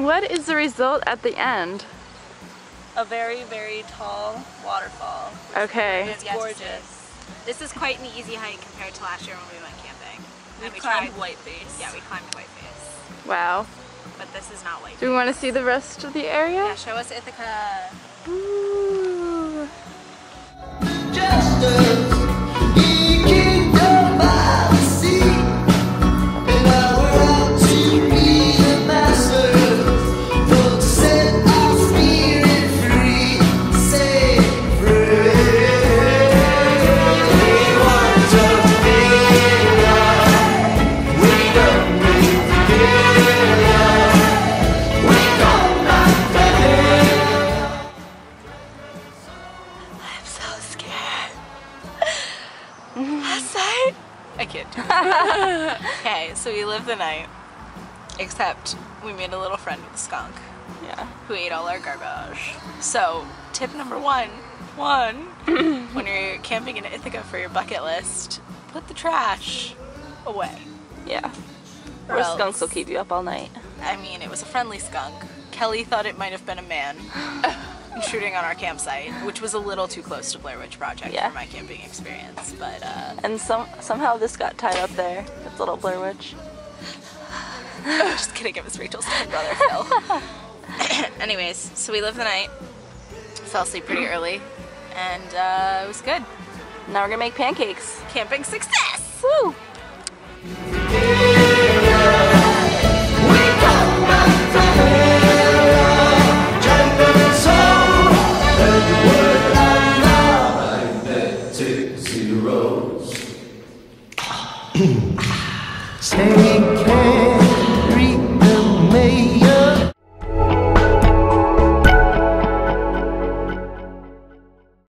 And what is the result at the end? A very, very tall waterfall. Okay. It's gorgeous. This is quite an easy hike compared to last year when we went camping. We And climbed tried- Whiteface. Yeah, we climbed Whiteface. Wow. But this is not Whiteface. Do we want to see the rest of the area? Yeah, show us Ithaca. Ooh. I kid. Okay, so we lived the night, except we made a little friend with a skunk Yeah. who ate all our garbage. So, tip number one, when you're camping in Ithaca for your bucket list, put the trash away. Yeah. Or Or else- skunks will keep you up all night. I mean, it was a friendly skunk. Kelly thought it might have been a man intruding on our campsite, which was a little too close to Blair Witch Project Yeah. for my camping experience, but And somehow this got tied up there. It's little Blair Witch. just kidding, it was Rachel's twin brother, Phil. Anyways, so we lived the night, fell asleep pretty early, and it was good. Now we're gonna make pancakes. Camping success! Woo! Take care.